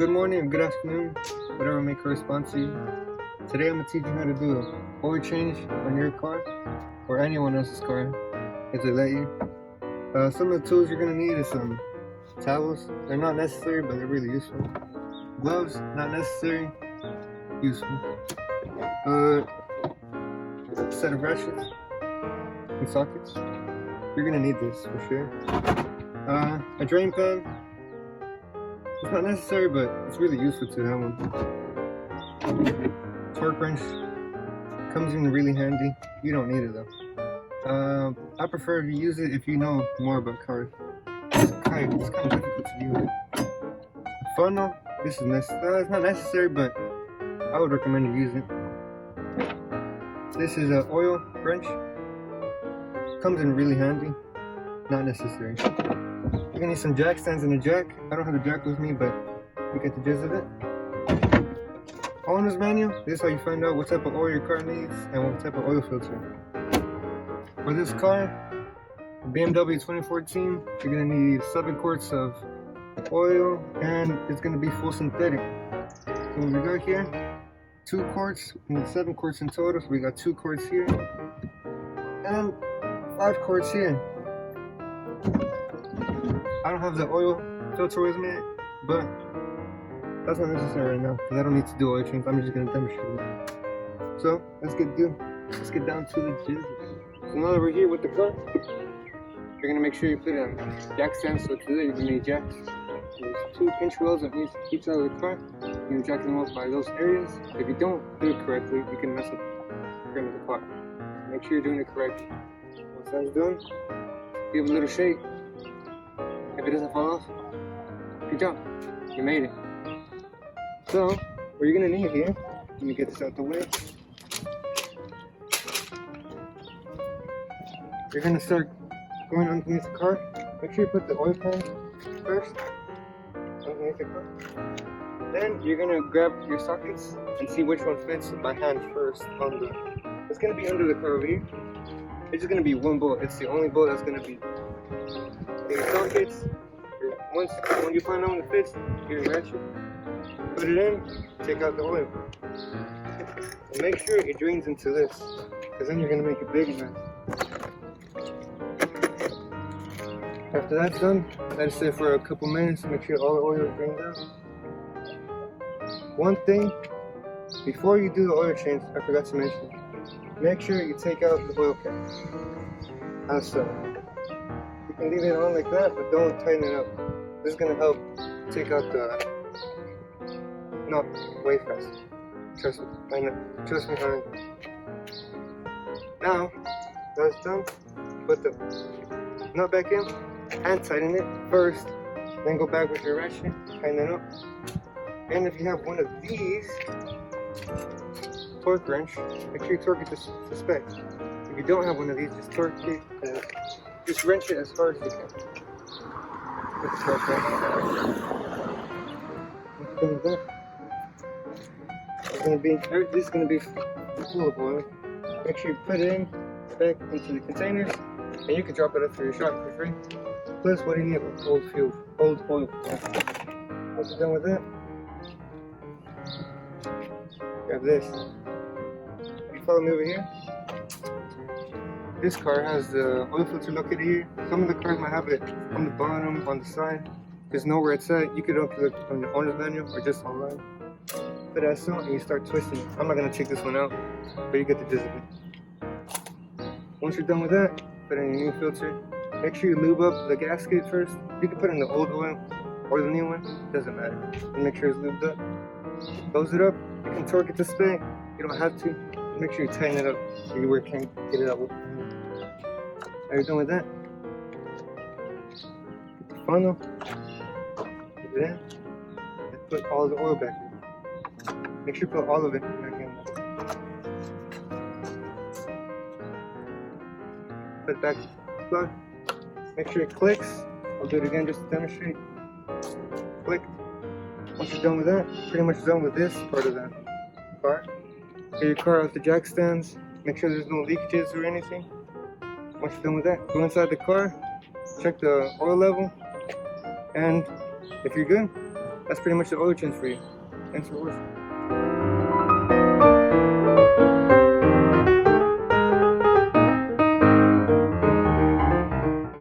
Good morning or good afternoon, whatever may correspond to you. Today I'm going to teach you how to do an oil change on your car or anyone else's car if they let you. Some of the tools you're going to need is some towels. They're not necessary, but they're really useful. Gloves, not necessary, useful. A set of ratchets and sockets. You're going to need this for sure. A drain pan. It's not necessary, but it's really useful to have one. Torque wrench comes in really handy. You don't need it though. I prefer to use it if you know more about cars. It's kind of difficult to use. A funnel, this is necessary. It's not necessary, but I would recommend you use it. This is an oil wrench. Comes in really handy. Not necessary. You're gonna need some jack stands and a jack. I don't have a jack with me, but you get the gist of it. Owner's manual. This is how you find out what type of oil your car needs and what type of oil filter. For this car, BMW 2014, you're gonna need 7 quarts of oil, and it's gonna be full synthetic. So we got here 2 quarts, we need 7 quarts in total. So we got 2 quarts here and 5 quarts here. I don't have the oil filter with me, but that's not necessary right now because I don't need to do oil change. I'm just gonna demonstrate it. So let's get down to the gist. So now that we're here with the car, you're gonna make sure you put a jack stand. So today you're gonna need jacks. There's 2 pinch wells on each side of the car. You're gonna jack them up by those areas. If you don't do it correctly, you can mess up the frame of the car. Make sure you're doing it correctly. Once that's done, give it a little shake. If it doesn't fall off, good job, you made it. So, what you're gonna need here, let me get this out the way. You're gonna start going underneath the car. Make sure you put the oil pan first, underneath the car. Then you're gonna grab your sockets and see which one fits by hand first on the, it's gonna be under the car over here. It's just gonna be one bolt, it's the only bolt that's gonna be your sockets. When you find out when it fits, your ratchet, put it in, take out the oil. And make sure it drains into this, because then you're going to make a big mess. After that's done, let it sit for a couple minutes, make sure all the oil is drained out. One thing, before you do the oil change, I forgot to mention, make sure you take out the oil cap. As so. You can leave it on like that, but don't tighten it up. This is going to help take out the knot way faster. Trust me, I know. Trust me, honey. Now, that's done. Put the nut back in and tighten it first. Then go back with your ratchet, tighten it up. And if you have one of these torque wrench, make sure you torque it to spec. If you don't have one of these, just torque it. Just wrench it as hard as you can. This is going to be full of oil. Make sure you put it in back into the containers, and you can drop it up for your shop for free. Plus, what do you need? Old oil. Once you're done with that, grab this. You follow me over here. This car has the oil filter located here. Some of the cars might have it on the bottom, on the side. There's nowhere it's at. You could look on the owner's manual or just online. Put that so and you start twisting it. I'm not gonna take this one out, but you get the gist of it. Once you're done with that, put in your new filter. Make sure you lube up the gasket first. You can put in the old oil or the new one, doesn't matter. And make sure it's lubed up. Close it up. You can torque it to spec. You don't have to. Make sure you tighten it up so you can't get it out with. Are you done with that? Get the funnel, put it in, and put all the oil back in. Make sure you put all of it back in. Put it back in the plug. Make sure it clicks. I'll do it again just to demonstrate. Click. Once you're done with that, pretty much done with this part of the car. Get your car out the jack stands. Make sure there's no leakages or anything. Once you're done with that, go inside the car, check the oil level, and if you're good, that's pretty much the oil change for you. Thanks for watching.